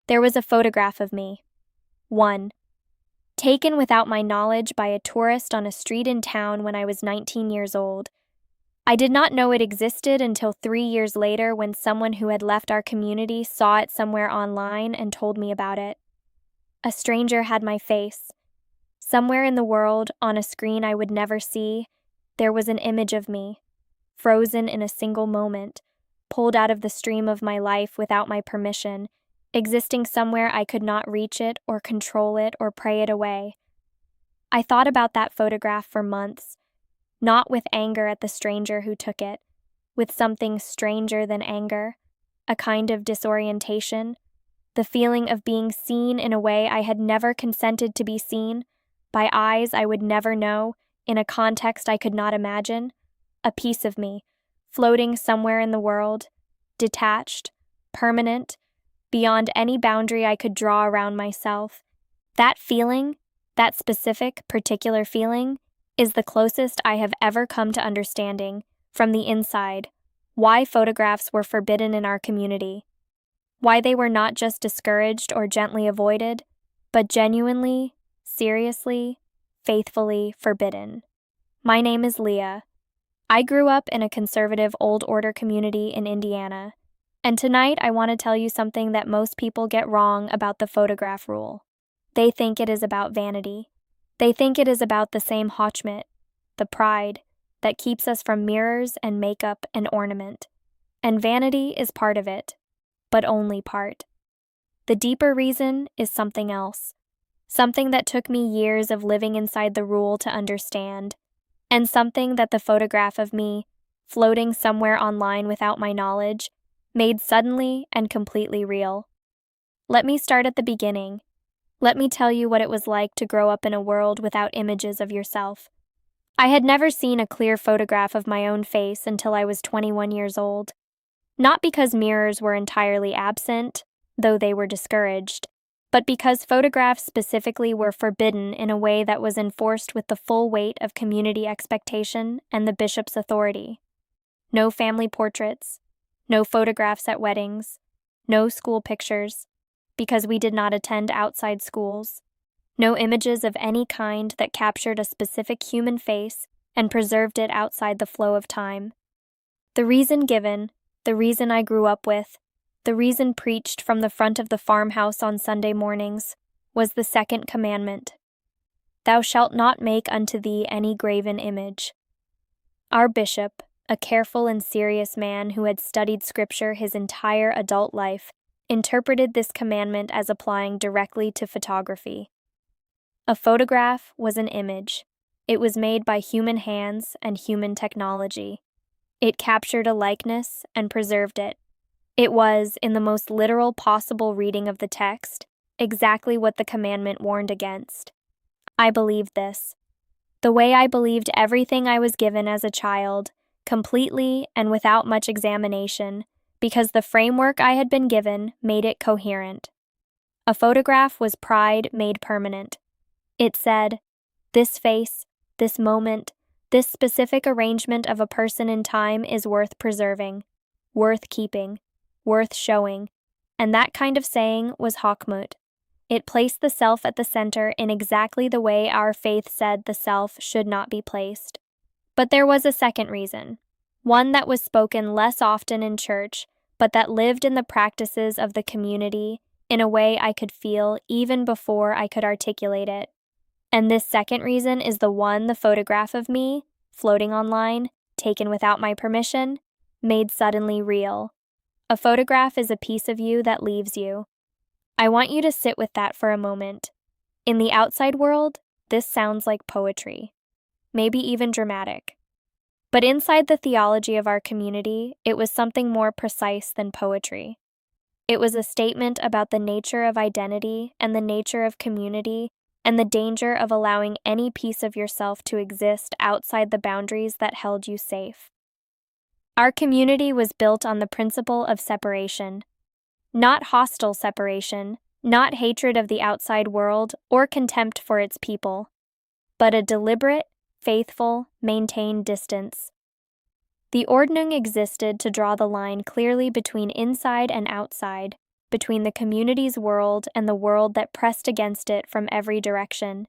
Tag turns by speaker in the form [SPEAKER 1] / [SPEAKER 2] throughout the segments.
[SPEAKER 1] There was a photograph of me. 1. Taken without my knowledge by a tourist on a street in town when I was 19 years old. I did not know it existed until 3 years later when someone who had left our community saw it somewhere online and told me about it. A stranger had my face. Somewhere in the world, on a screen I would never see, there was an image of me, frozen in a single moment, pulled out of the stream of my life without my permission, existing somewhere I could not reach it or control it or pray it away. I thought about that photograph for months, not with anger at the stranger who took it, with something stranger than anger, a kind of disorientation, the feeling of being seen in a way I had never consented to be seen, by eyes I would never know, in a context I could not imagine, a piece of me, floating somewhere in the world, detached, permanent, beyond any boundary I could draw around myself. That feeling, that specific, particular feeling, is the closest I have ever come to understanding, from the inside, why photographs were forbidden in our community. Why they were not just discouraged or gently avoided, but genuinely, seriously, faithfully forbidden. My name is Leah. I grew up in a conservative Old Order community in Indiana, and tonight I want to tell you something that most people get wrong about the photograph rule. They think it is about vanity. They think it is about the same hotchmet, the pride, that keeps us from mirrors and makeup and ornament. And vanity is part of it, but only part. The deeper reason is something else, something that took me years of living inside the rule to understand, and something that the photograph of me, floating somewhere online without my knowledge, made suddenly and completely real. Let me start at the beginning. Let me tell you what it was like to grow up in a world without images of yourself. I had never seen a clear photograph of my own face until I was 21 years old. Not because mirrors were entirely absent, though they were discouraged, but because photographs specifically were forbidden in a way that was enforced with the full weight of community expectation and the bishop's authority. No family portraits, no photographs at weddings, no school pictures, because we did not attend outside schools, no images of any kind that captured a specific human face and preserved it outside the flow of time. The reason given, the reason I grew up with, the reason preached from the front of the farmhouse on Sunday mornings, was the second commandment. Thou shalt not make unto thee any graven image. Our bishop, a careful and serious man who had studied Scripture his entire adult life, interpreted this commandment as applying directly to photography. A photograph was an image. It was made by human hands and human technology. It captured a likeness and preserved it. It was, in the most literal possible reading of the text, exactly what the commandment warned against. I believed this. The way I believed everything I was given as a child, completely and without much examination, because the framework I had been given made it coherent. A photograph was pride made permanent. It said, this face, this moment, this specific arrangement of a person in time is worth preserving, worth keeping, worth showing, and that kind of saying was Hochmut. It placed the self at the center in exactly the way our faith said the self should not be placed. But there was a second reason, one that was spoken less often in church, but that lived in the practices of the community in a way I could feel even before I could articulate it. And this second reason is the one the photograph of me, floating online, taken without my permission, made suddenly real. A photograph is a piece of you that leaves you. I want you to sit with that for a moment. In the outside world, this sounds like poetry, maybe even dramatic. But inside the theology of our community, it was something more precise than poetry. It was a statement about the nature of identity and the nature of community and the danger of allowing any piece of yourself to exist outside the boundaries that held you safe. Our community was built on the principle of separation. Not hostile separation, not hatred of the outside world or contempt for its people, but a deliberate, faithful, maintained distance. The Ordnung existed to draw the line clearly between inside and outside, between the community's world and the world that pressed against it from every direction.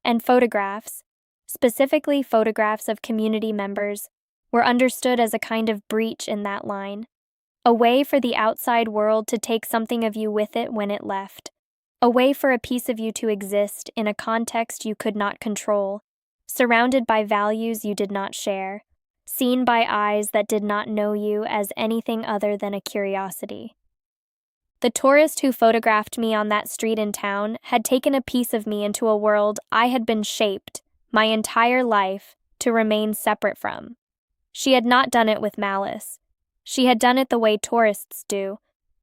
[SPEAKER 1] And photographs, specifically photographs of community members, were understood as a kind of breach in that line, a way for the outside world to take something of you with it when it left, a way for a piece of you to exist in a context you could not control, surrounded by values you did not share, seen by eyes that did not know you as anything other than a curiosity. The tourist who photographed me on that street in town had taken a piece of me into a world I had been shaped, my entire life, to remain separate from. She had not done it with malice. She had done it the way tourists do,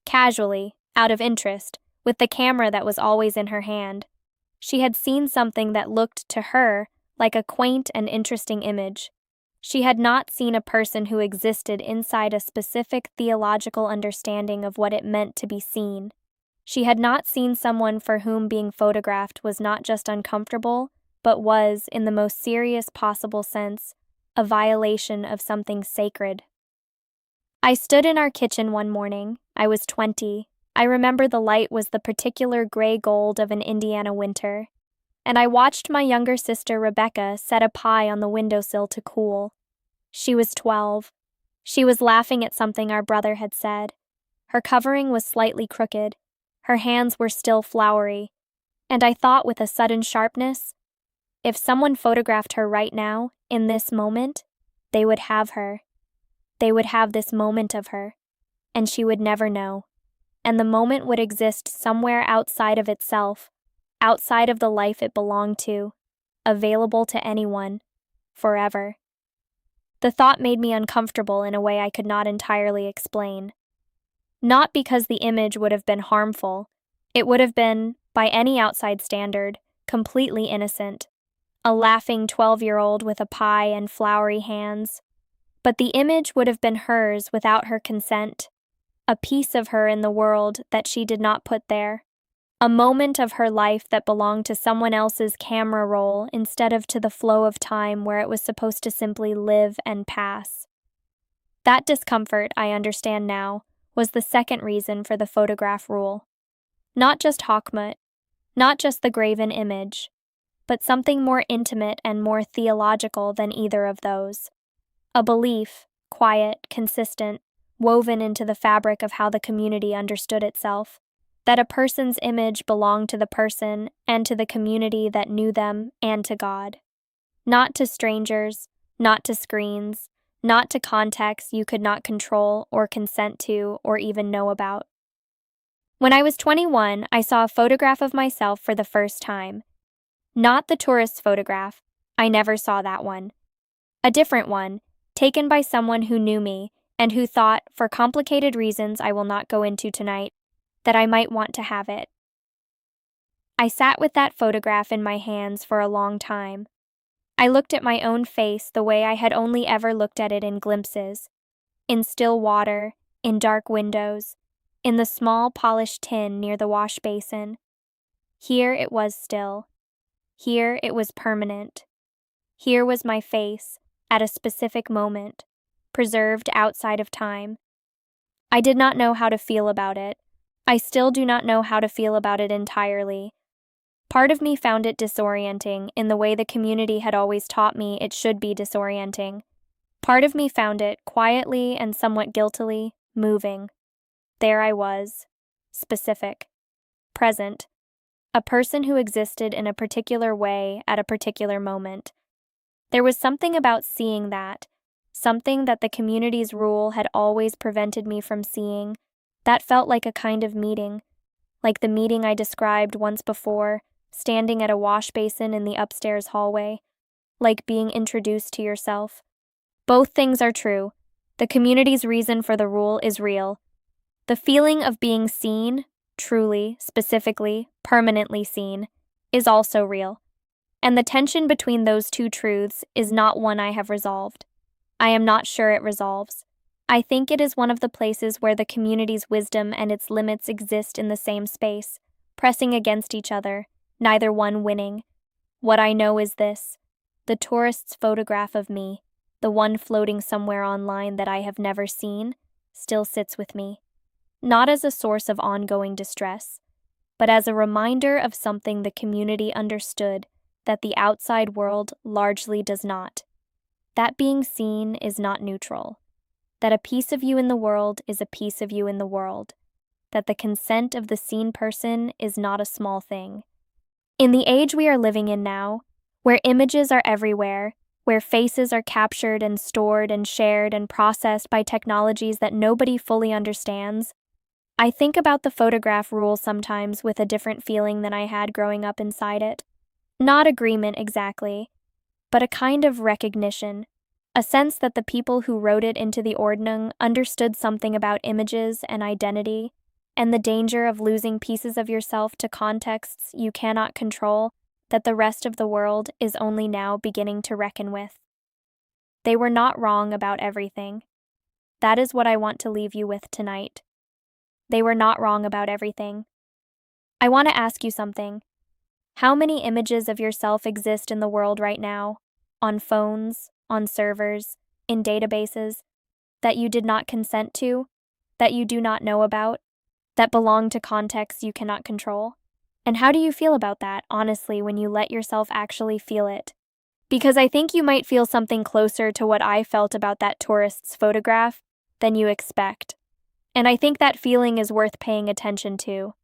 [SPEAKER 1] casually, out of interest, with the camera that was always in her hand. She had seen something that looked to her like a quaint and interesting image. She had not seen a person who existed inside a specific theological understanding of what it meant to be seen. She had not seen someone for whom being photographed was not just uncomfortable, but was, in the most serious possible sense, a violation of something sacred. I stood in our kitchen one morning. I was 20. I remember the light was the particular gray gold of an Indiana winter, and I watched my younger sister Rebecca set a pie on the windowsill to cool. She was 12. She was laughing at something our brother had said. Her covering was slightly crooked. Her hands were still floury. And I thought with a sudden sharpness, if someone photographed her right now, in this moment, they would have her. They would have this moment of her, and she would never know. And the moment would exist somewhere outside of itself, outside of the life it belonged to, available to anyone, forever. The thought made me uncomfortable in a way I could not entirely explain. Not because the image would have been harmful. It would have been, by any outside standard, completely innocent. A laughing 12-year-old with a pie and floury hands. But the image would have been hers without her consent. A piece of her in the world that she did not put there. A moment of her life that belonged to someone else's camera roll instead of to the flow of time where it was supposed to simply live and pass. That discomfort, I understand now, was the second reason for the photograph rule. Not just Hawkmut, not just the graven image, but something more intimate and more theological than either of those. A belief, quiet, consistent, woven into the fabric of how the community understood itself, that a person's image belonged to the person and to the community that knew them and to God. Not to strangers, not to screens, not to contexts you could not control or consent to or even know about. When I was 21, I saw a photograph of myself for the first time. Not the tourist's photograph. I never saw that one. A different one, taken by someone who knew me and who thought, for complicated reasons I will not go into tonight, that I might want to have it. I sat with that photograph in my hands for a long time. I looked at my own face the way I had only ever looked at it in glimpses, in still water, in dark windows, in the small polished tin near the wash basin. Here it was still. Here it was permanent. Here was my face, at a specific moment, preserved outside of time. I did not know how to feel about it. I still do not know how to feel about it entirely. Part of me found it disorienting in the way the community had always taught me it should be disorienting. Part of me found it, quietly and somewhat guiltily, moving. There I was, specific, present, a person who existed in a particular way at a particular moment. There was something about seeing that, something that the community's rule had always prevented me from seeing, that felt like a kind of meeting, like the meeting I described once before, standing at a wash basin in the upstairs hallway, like being introduced to yourself. Both things are true. The community's reason for the rule is real. The feeling of being seen, truly, specifically, permanently seen, is also real. And the tension between those two truths is not one I have resolved. I am not sure it resolves. I think it is one of the places where the community's wisdom and its limits exist in the same space, pressing against each other, neither one winning. What I know is this: the tourist's photograph of me, the one floating somewhere online that I have never seen, still sits with me. not as a source of ongoing distress, but as a reminder of something the community understood that the outside world largely does not. That being seen is not neutral. That a piece of you in the world is a piece of you in the world. That the consent of the seen person is not a small thing. In the age we are living in now, where images are everywhere, where faces are captured and stored and shared and processed by technologies that nobody fully understands, I think about the photograph rule sometimes with a different feeling than I had growing up inside it. Not agreement exactly, but a kind of recognition, a sense that the people who wrote it into the Ordnung understood something about images and identity, and the danger of losing pieces of yourself to contexts you cannot control that the rest of the world is only now beginning to reckon with. They were not wrong about everything. That is what I want to leave you with tonight. They were not wrong about everything. I want to ask you something. How many images of yourself exist in the world right now, on phones, on servers, in databases, that you did not consent to, that you do not know about, that belong to contexts you cannot control? And how do you feel about that, honestly, when you let yourself actually feel it? Because I think you might feel something closer to what I felt about that tourist's photograph than you expect. And I think that feeling is worth paying attention to.